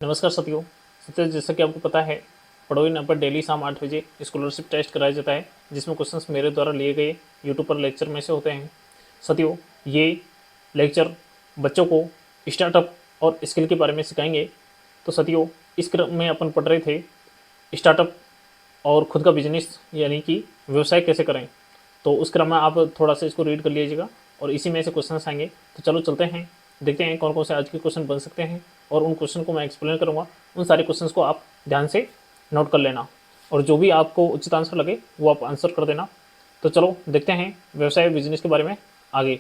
नमस्कार साथियों। जैसा कि आपको पता है, पढ़ोई नंबर डेली शाम 8 बजे स्कॉलरशिप टेस्ट कराया जाता है, जिसमें क्वेश्चंस मेरे द्वारा लिए गए यूट्यूब पर लेक्चर में से होते हैं। साथियों, ये लेक्चर बच्चों को स्टार्टअप और स्किल के बारे में सिखाएंगे। तो साथियों, इस क्रम में अपन पढ़ रहे थे स्टार्टअप और खुद का बिजनेस यानी कि व्यवसाय कैसे करें। तो उस क्रम में आप थोड़ा सा इसको रीड कर लीजिएगा और इसी में से क्वेश्चन आएंगे। तो चलो चलते हैं, देखते हैं कौन कौन से आज के क्वेश्चन बन सकते हैं और उन क्वेश्चन को मैं एक्सप्लेन करूंगा। उन सारे क्वेश्चन को आप ध्यान से नोट कर लेना और जो भी आपको उचित आंसर लगे वो आप आंसर कर देना। तो चलो देखते हैं व्यवसाय बिजनेस के बारे में आगे।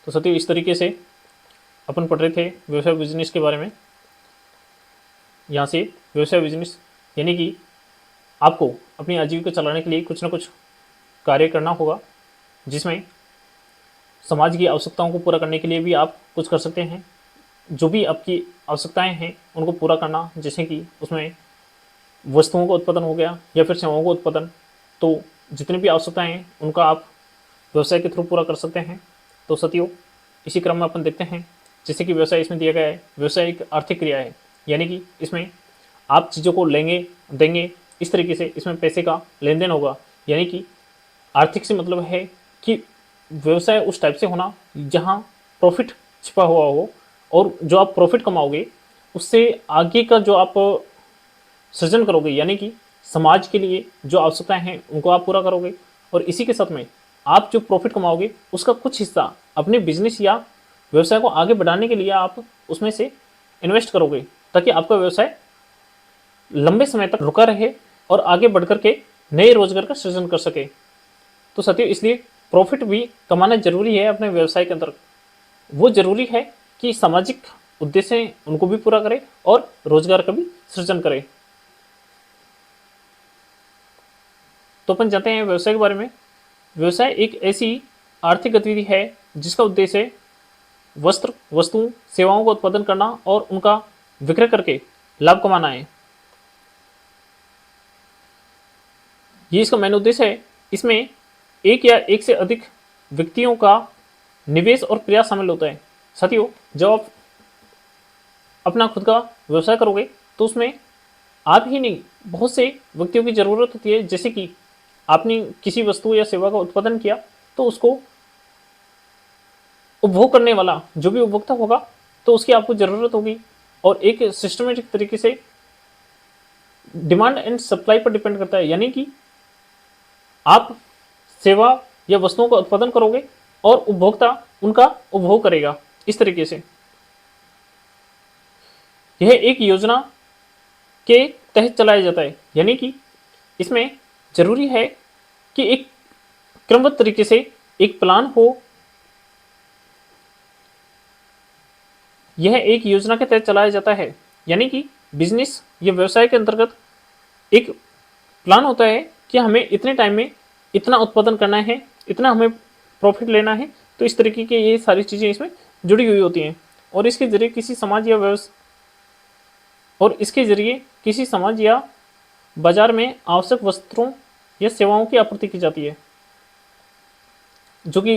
तो साथियों, इस तरीके से अपन पढ़ रहे थे व्यवसाय बिजनेस के बारे में। यहाँ से व्यवसाय बिजनेस यानी कि आपको अपनी आजीविका चलाने के लिए कुछ ना कुछ कार्य करना होगा, जिसमें समाज की आवश्यकताओं को पूरा करने के लिए भी आप कुछ कर सकते हैं। जो भी आपकी आवश्यकताएं हैं उनको पूरा करना, जैसे कि उसमें वस्तुओं का उत्पादन हो गया या फिर सेवाओं का उत्पादन। तो जितनी भी आवश्यकताएं हैं उनका आप व्यवसाय के थ्रू पूरा कर सकते हैं। तो साथियों, इसी क्रम में अपन देखते हैं, जैसे कि व्यवसाय इसमें दिया गया है। व्यवसाय एक आर्थिक क्रिया है, यानी कि इसमें आप चीज़ों को लेंगे देंगे, इस तरीके से इसमें पैसे का लेन देन होगा। यानी कि आर्थिक से मतलब है कि व्यवसाय उस टाइप से होना जहाँ प्रॉफिट छिपा हुआ हो, और जो आप प्रॉफिट कमाओगे उससे आगे का जो आप सृजन करोगे, यानी कि समाज के लिए जो आवश्यकताएं हैं उनको आप पूरा करोगे। और इसी के साथ में आप जो प्रॉफिट कमाओगे उसका कुछ हिस्सा अपने बिजनेस या व्यवसाय को आगे बढ़ाने के लिए आप उसमें से इन्वेस्ट करोगे, ताकि आपका व्यवसाय लंबे समय तक रुका रहे और आगे बढ़कर के नए रोजगार का सृजन कर सके। तो साथियों, इसलिए प्रॉफिट भी कमाना जरूरी है अपने व्यवसाय के अंदर। वो जरूरी है कि सामाजिक उद्देश्य उनको भी पूरा करे और रोजगार का भी सृजन करे। तो अपन जानते हैं व्यवसाय के बारे में। व्यवसाय एक ऐसी आर्थिक गतिविधि है जिसका उद्देश्य वस्त्र, वस्तुओं, सेवाओं का उत्पादन करना और उनका विक्रय करके लाभ कमाना है। ये इसका मेन उद्देश्य है। इसमें एक या एक से अधिक व्यक्तियों का निवेश और प्रयास शामिल होता है। साथियों, जब आप अपना खुद का व्यवसाय करोगे तो उसमें आप ही नहीं, बहुत से व्यक्तियों की जरूरत होती है। जैसे कि आपने किसी वस्तु या सेवा का उत्पादन किया तो उसको उपभोग करने वाला जो भी उपभोक्ता होगा तो उसकी आपको जरूरत होगी, और एक सिस्टमेटिक तरीके से डिमांड एंड सप्लाई पर डिपेंड करता है। यानी कि आप सेवा या वस्तुओं का उत्पादन करोगे और उपभोक्ता उनका उपभोग करेगा। इस तरीके से यह एक योजना के तहत चलाया जाता है। यानी कि इसमें जरूरी है कि एक क्रमबद्ध तरीके से एक प्लान हो। यह एक योजना के तहत चलाया जाता है, यानी कि बिजनेस या व्यवसाय के अंतर्गत एक प्लान होता है कि हमें इतने टाइम में इतना उत्पादन करना है, इतना हमें प्रॉफिट लेना है। तो इस तरीके की ये सारी चीज़ें इसमें जुड़ी हुई होती हैं, और इसके जरिए किसी समाज या बाजार में आवश्यक वस्त्रों या सेवाओं की आपूर्ति की जाती है, जो कि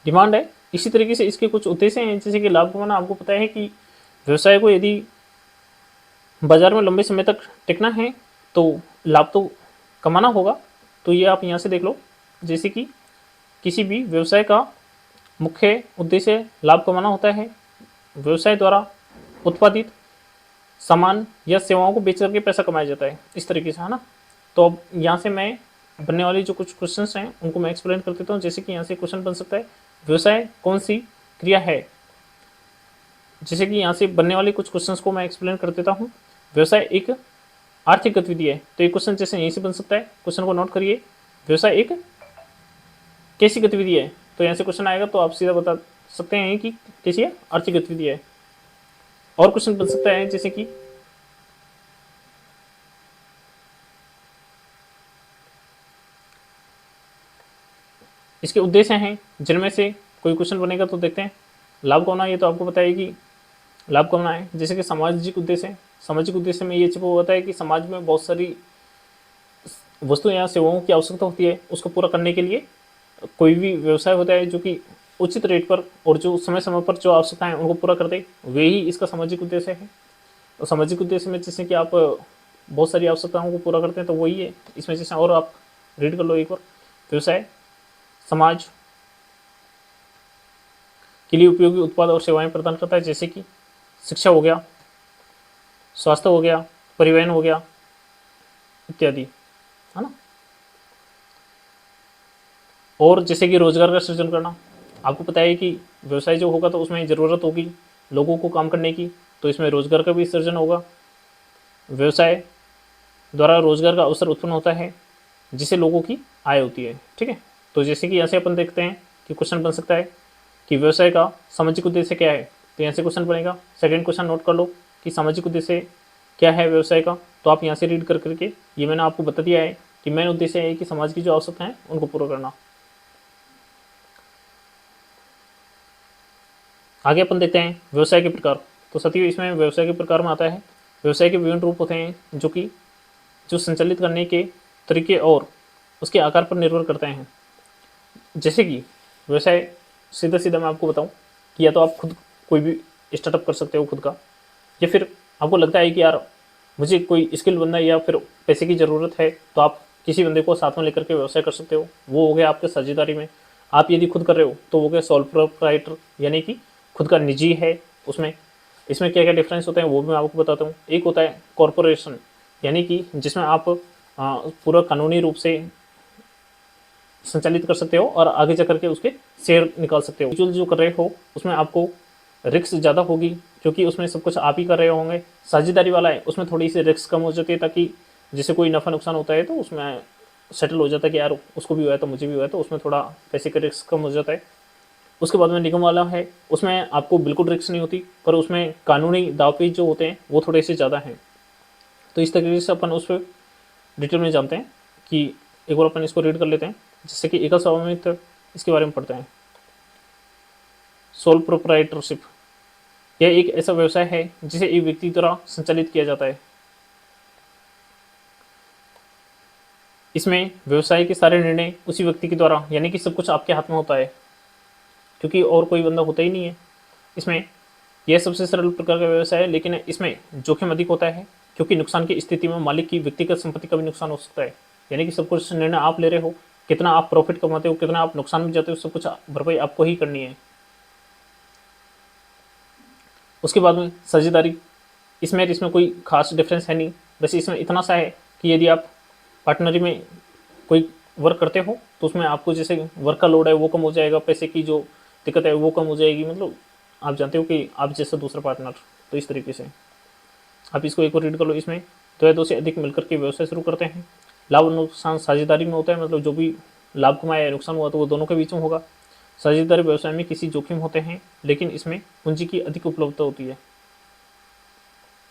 डिमांड है। इसी तरीके से इसके कुछ उद्देश्य हैं, जैसे कि लाभ कमाना। आपको पता है कि व्यवसाय को यदि बाजार में लंबे समय तक टिकना है तो लाभ तो कमाना होगा। तो ये आप यहाँ से देख लो, जैसे कि किसी भी व्यवसाय का मुख्य उद्देश्य लाभ कमाना होता है। व्यवसाय द्वारा उत्पादित सामान या सेवाओं को बेच करके पैसा कमाया जाता है, इस तरीके से, है ना। तो अब यहाँ से मैं बनने वाली जो कुछ क्वेश्चंस हैं उनको मैं एक्सप्लेन कर देता हूँ। जैसे कि यहाँ से क्वेश्चन बन सकता है, व्यवसाय कौन सी क्रिया है। जैसे कि यहाँ से बनने वाले कुछ क्वेश्चंस को मैं एक्सप्लेन कर देता हूँ। व्यवसाय एक आर्थिक गतिविधि है, तो ये क्वेश्चन जैसे यहीं से बन सकता है। क्वेश्चन को नोट करिए, व्यवसाय एक कैसी गतिविधि है। तो यहाँ से क्वेश्चन आएगा तो आप सीधा बता सकते हैं कि कैसी है, आर्थिक गतिविधि है। और क्वेश्चन बन सकता है जैसे कि इसके उद्देश्य हैं, जिनमें से कोई क्वेश्चन बनेगा तो देखते हैं। लाभ कमाना, ये तो आपको पता है कि लाभ कमाना है। जैसे कि सामाजिक उद्देश्य है, सामाजिक उद्देश्य में ये छिपा होता है कि समाज में बहुत सारी वस्तुएं या सेवाओं की आवश्यकता होती है, उसको पूरा करने के लिए कोई भी व्यवसाय होता है जो कि उचित रेट पर और जो समय समय पर जो आवश्यकताएं हैं उनको पूरा कर दे, वे ही इसका सामाजिक उद्देश्य है। और सामाजिक उद्देश्य में जैसे कि आप बहुत सारी आवश्यकताओं को पूरा करते हैं तो वही है इसमें। जैसे और आप रीड कर लो एक बार, व्यवसाय समाज के लिए उपयोगी उत्पाद और सेवाएं प्रदान करता है, जैसे कि शिक्षा हो गया, स्वास्थ्य हो गया, परिवहन हो गया इत्यादि, है ना। और जैसे कि रोजगार का सृजन करना, आपको पता है कि व्यवसाय जो होगा तो उसमें ज़रूरत होगी लोगों को काम करने की, तो इसमें रोजगार का भी सृजन होगा। व्यवसाय द्वारा रोजगार का अवसर उत्पन्न होता है जिससे लोगों की आय होती है, ठीक है। तो जैसे कि यहाँ से अपन देखते हैं कि क्वेश्चन बन सकता है कि व्यवसाय का सामाजिक उद्देश्य क्या है, तो यहाँ से क्वेश्चन बनेगा। सेकंड क्वेश्चन नोट कर लो कि सामाजिक उद्देश्य क्या है व्यवसाय का, तो आप यहाँ से रीड कर करके ये मैंने आपको बता दिया है कि मेन उद्देश्य है कि समाज की जो आवश्यकता है उनको पूरा करना। आगे अपन देखते हैं व्यवसाय के प्रकार। तो साथियों इसमें व्यवसाय के प्रकार में आता है, व्यवसाय के विभिन्न रूप होते हैं जो संचालित करने के तरीके और उसके आकार पर निर्भर करते हैं। जैसे कि व्यवसाय सीधा सीधा मैं आपको बताऊं कि या तो आप खुद कोई भी स्टार्टअप कर सकते हो खुद का, या फिर आपको लगता है कि यार मुझे कोई स्किल बनना है या फिर पैसे की ज़रूरत है, तो आप किसी बंदे को साथ में लेकर के व्यवसाय कर सकते हो। वो हो गया आपके साझेदारी में। आप यदि खुद कर रहे हो तो वो गया सोल प्रोप्राइटर, यानी कि खुद का निजी है। उसमें इसमें क्या क्या डिफरेंस होते हैं वो भी मैं आपको बताता हूँ। एक होता है कॉरपोरेशन, यानी कि जिसमें आप पूरा कानूनी रूप से संचालित कर सकते हो और आगे जा करके उसके शेयर निकाल सकते हो। जो कर रहे हो उसमें आपको रिस्क ज़्यादा होगी क्योंकि उसमें सब कुछ आप ही कर रहे होंगे। साझेदारी वाला है उसमें थोड़ी सी रिस्क कम हो जाती है, ताकि जैसे कोई नफ़ा नुकसान होता है तो उसमें सेटल हो जाता है कि यार उसको भी हुआ है तो मुझे भी हुआ है, तो उसमें थोड़ा पैसे का रिस्क कम हो जाता है। उसके बाद में निगम वाला है, उसमें आपको बिल्कुल रिस्क नहीं होती, पर उसमें कानूनी दावपेच जो होते हैं वो थोड़े से ज़्यादा हैं। तो इस तरीके से अपन उस पर डिटेल में जानते हैं कि एक बार अपन इसको रीड कर लेते हैं। जैसे कि एकल स्वामित्व, इसके बारे में पढ़ते हैं। सोल प्रोप्राइटरशिप, यह एक ऐसा व्यवसाय है जिसे एक व्यक्ति द्वारा संचालित किया जाता है। इसमें व्यवसाय के सारे निर्णय उसी व्यक्ति के द्वारा, यानी कि सब कुछ आपके हाथ में होता है क्योंकि और कोई बंदा होता ही नहीं है। इसमें यह सबसे सरल प्रकार का व्यवसाय है, लेकिन इसमें जोखिम अधिक होता है क्योंकि नुकसान की स्थिति में मालिक की व्यक्तिगत संपत्ति का भी नुकसान हो सकता है। यानी कि सब कुछ निर्णय आप ले रहे हो, कितना आप प्रॉफिट कमाते हो, कितना आप नुकसान में जाते हो, सब कुछ भरपाई आपको ही करनी है। उसके बाद में साझेदारी, इसमें कोई खास डिफरेंस है नहीं, बस इसमें इतना सा है कि यदि आप पार्टनरी में कोई वर्क करते हो तो उसमें आपको जैसे वर्क का लोड है वो कम हो जाएगा, पैसे की जो दिक्कत है वो कम हो जाएगी। मतलब आप जानते हो कि आप जैसा दूसरा पार्टनर, तो इस तरीके से आप इसको एक बार रीड कर लो। इसमें दो या दो से अधिक मिलकर के व्यवसाय शुरू करते हैं। लाभ और नुकसान साझेदारी में होता है, मतलब जो भी लाभ कमाया या नुकसान हुआ तो वो दोनों के बीच में होगा। साझेदारी व्यवसाय में किसी जोखिम होते हैं, लेकिन इसमें पूंजी की अधिक उपलब्धता होती है।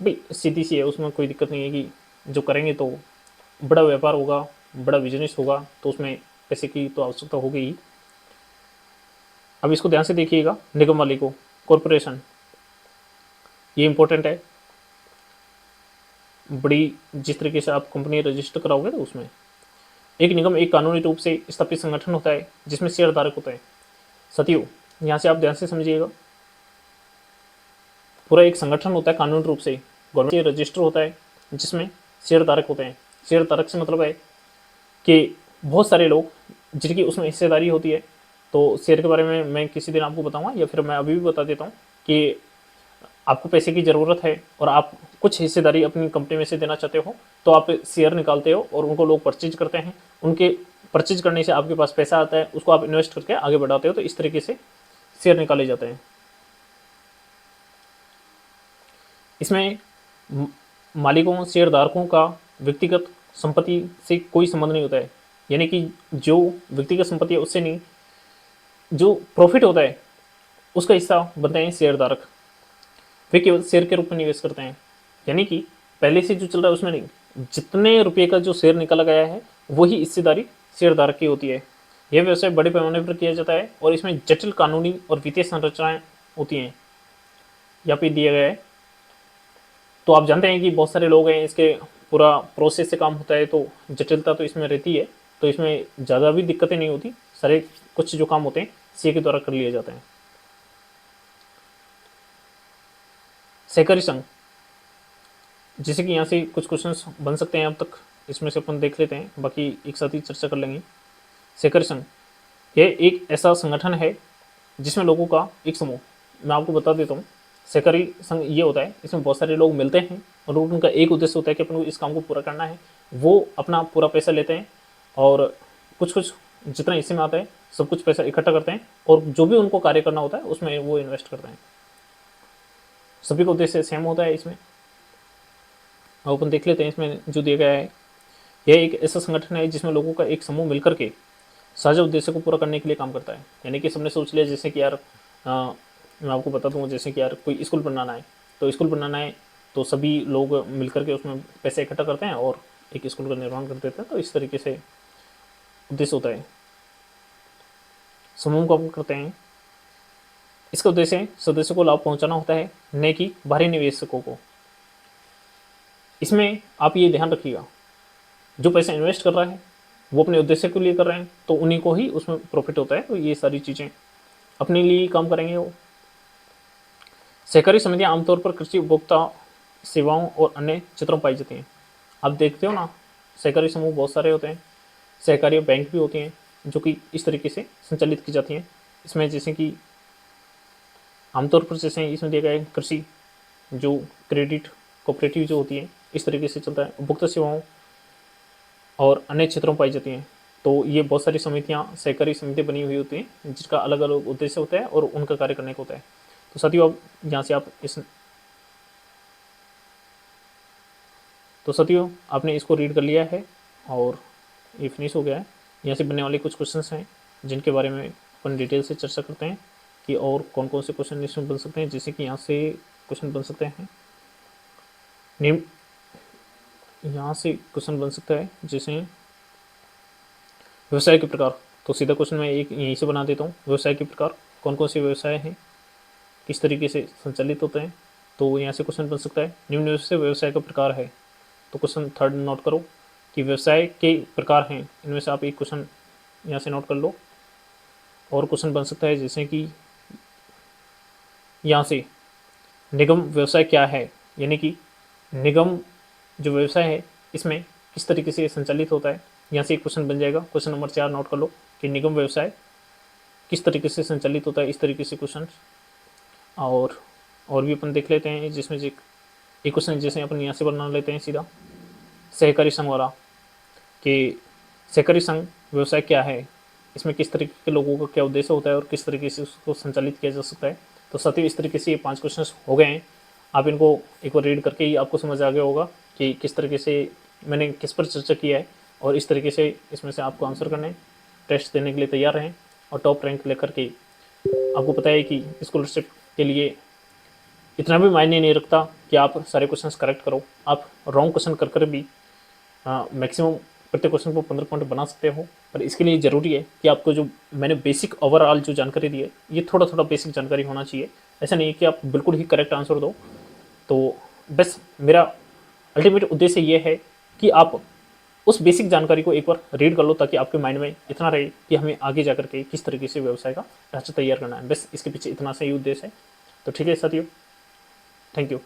भाई सीधी सी है, उसमें कोई दिक्कत नहीं है कि जो करेंगे तो बड़ा व्यापार होगा, बड़ा बिजनेस होगा, तो उसमें पैसे की तो आवश्यकता होगी ही। अब इसको ध्यान से देखिएगा, निगम मालिकों, कॉरपोरेशन, ये इंपॉर्टेंट है। बड़ी जिस तरीके से आप कंपनी रजिस्टर कराओगे तो उसमें एक निगम एक कानूनी रूप से स्थापित संगठन होता है जिसमें शेयरधारक होते हैं। साथियों यहाँ से आप ध्यान से समझिएगा, पूरा एक संगठन होता है कानूनी रूप से, गवर्नमेंट रजिस्टर होता है जिसमें शेयरधारक होते हैं। शेयरधारक से मतलब है कि बहुत सारे लोग जिनकी उसमें हिस्सेदारी होती है। तो शेयर के बारे में मैं किसी दिन आपको बताऊंगा, या फिर मैं अभी भी बता देता हूँ कि आपको पैसे की ज़रूरत है और आप कुछ हिस्सेदारी अपनी कंपनी में से देना चाहते हो, तो आप शेयर निकालते हो और उनको लोग परचेज करते हैं। उनके परचेज करने से आपके पास पैसा आता है, उसको आप इन्वेस्ट करके आगे बढ़ाते हो। तो इस तरीके से शेयर निकाले जाते हैं। इसमें मालिकों शेयरधारकों का व्यक्तिगत संपत्ति से कोई संबंध नहीं होता है, यानी कि जो व्यक्तिगत संपत्ति है उससे नहीं, जो प्रॉफिट होता है उसका हिस्सा बनते हैं शेयरधारक। वे केवल शेयर के रूप में निवेश करते हैं, यानी कि पहले से जो चल रहा है उसमें नहीं, जितने रुपये का जो शेयर निकाला गया है वही हिस्सेदारी शेयरधारक की होती है। यह व्यवसाय बड़े पैमाने पर किया जाता है और इसमें जटिल कानूनी और वित्तीय संरचनाएं होती हैं। यहाँ पे दिया गया है, तो आप जानते हैं कि बहुत सारे लोग हैं, इसके पूरा प्रोसेस से काम होता है, तो जटिलता तो इसमें रहती है। तो इसमें ज़्यादा भी दिक्कतें नहीं होती, सारे कुछ जो काम होते हैं सीए के द्वारा कर लिए जाते हैं। सहकारी संघ, जैसे कि यहाँ से कुछ क्वेश्चंस बन सकते हैं अब तक, इसमें से अपन देख लेते हैं, बाकी एक साथ ही चर्चा कर लेंगे। सहकारी संघ यह एक ऐसा संगठन है जिसमें लोगों का एक समूह, मैं आपको बता देता हूँ। सहकारी संघ ये होता है, इसमें बहुत सारे लोग मिलते हैं और उनका एक उद्देश्य होता है कि अपन को इस काम को पूरा करना है। वो अपना पूरा पैसा लेते हैं और कुछ कुछ जितना हिस्से में आता है सब कुछ पैसा इकट्ठा करते हैं और जो भी उनको कार्य करना होता है उसमें वो इन्वेस्ट करते हैं। सभी का उद्देश्य सेम होता है इसमें। अब अपन देख लेते हैं इसमें जो दिया गया है। यह एक ऐसा संगठन है जिसमें लोगों का एक समूह मिलकर के साझा उद्देश्य को पूरा करने के लिए काम करता है। यानी कि सबने सोच लिया जैसे कि यार मैं आपको बता दूँ, जैसे कि यार कोई स्कूल बनाना है, तो स्कूल बनाना है तो सभी लोग मिलकर के उसमें पैसे इकट्ठा करते हैं और एक स्कूल का निर्माण कर देते हैं। तो इस तरीके से उद्देश्य होता है, समूह काम करते हैं। इसका उद्देश्य सदस्यों को लाभ पहुंचाना होता है, न कि बाहरी निवेशकों को। इसमें आप ये ध्यान रखिएगा, जो पैसा इन्वेस्ट कर रहा है वो अपने उद्देश्य के लिए कर रहे हैं तो उन्हीं को ही उसमें प्रॉफिट होता है। तो ये सारी चीज़ें अपने लिए काम करेंगे वो। सहकारी समितियां आमतौर पर कृषि उपभोक्ता सेवाओं और अन्य क्षेत्रों में पाई जाती हैं। आप देखते हो ना, सहकारी समूह बहुत सारे होते हैं। सहकारी बैंक भी होती हैं जो कि इस तरीके से संचालित की जाती हैं। इसमें जैसे कि आमतौर पर जैसे इसमें दिया गया है कृषि जो क्रेडिट कोऑपरेटिव जो होती है इस तरीके से चलता है। उपभोक्ता सेवाओं और अन्य क्षेत्रों में पाई जाती हैं। तो ये बहुत सारी समितियां, सहकारी समितियां बनी हुई होती हैं जिसका अलग अलग उद्देश्य होता है और उनका कार्य करने का होता है। तो साथियों अब यहाँ से आप आपने इसको रीड कर लिया है और ये फिनिश हो गया है। यहाँ से बनने वाले कुछ क्वेश्चंस हैं जिनके बारे में अपन डिटेल से चर्चा करते हैं कि और कौन कौन से क्वेश्चन इसमें बन सकते हैं। जैसे कि यहाँ से क्वेश्चन बन सकते हैं यहाँ से क्वेश्चन बन सकता है जैसे व्यवसाय के प्रकार। तो सीधा क्वेश्चन मैं एक यहीं से बना देता हूँ। व्यवसाय के प्रकार, कौन कौन से व्यवसाय हैं, किस तरीके से संचालित होते हैं। तो यहाँ से क्वेश्चन बन सकता है निम्न से व्यवसाय का प्रकार है। तो क्वेश्चन थर्ड नोट करो कि व्यवसाय के प्रकार हैं, इनमें से आप एक क्वेश्चन यहाँ से नोट कर लो। और क्वेश्चन बन सकता है जैसे कि यहाँ से निगम व्यवसाय क्या है, यानी कि निगम जो व्यवसाय है इसमें किस तरीके से संचालित होता है। यहाँ से एक क्वेश्चन बन जाएगा। क्वेश्चन नंबर 4 नोट कर लो कि निगम व्यवसाय किस तरीके से संचालित होता है, इस तरीके से क्वेश्चन। और भी अपन देख लेते हैं जिसमें एक क्वेश्चन जैसे अपन यहाँ से बना लेते हैं सीधा सहकारी संघ वाला कि सहकारी संघ व्यवसाय क्या है, इसमें किस तरीके के लोगों का क्या उद्देश्य होता है और किस तरीके से उसको संचालित किया जा सकता है। तो साथियों इस तरीके से ये 5 क्वेश्चन हो गए हैं। आप इनको एक बार रीड करके ही आपको समझ आ गया होगा कि किस तरीके से मैंने किस पर चर्चा किया है और इस तरीके से इसमें से आपको आंसर करने, टेस्ट देने के लिए तैयार रहें और टॉप रैंक लेकर के। आपको पता है कि स्कॉलरशिप के लिए इतना भी मायने नहीं रखता कि आप सारे क्वेश्चंस करेक्ट करो। आप रॉन्ग क्वेश्चन कर भी मैक्सिमम प्रत्येक क्वेश्चन को 15 पॉइंट बना सकते हो। पर इसके लिए ज़रूरी है कि आपको जो मैंने बेसिक ओवरऑल जो जानकारी दी है ये थोड़ा थोड़ा बेसिक जानकारी होना चाहिए। ऐसा नहीं है कि आप बिल्कुल ही करेक्ट आंसर दो। तो बस मेरा अल्टीमेट उद्देश्य ये है कि आप उस बेसिक जानकारी को एक बार रीड कर लो ताकि आपके माइंड में इतना रहे कि हमें आगे जाकर के किस तरीके से व्यवसाय का ढांचा तैयार करना है। बस इसके पीछे इतना सा ही उद्देश्य है। तो ठीक है साथियों, थैंक यू।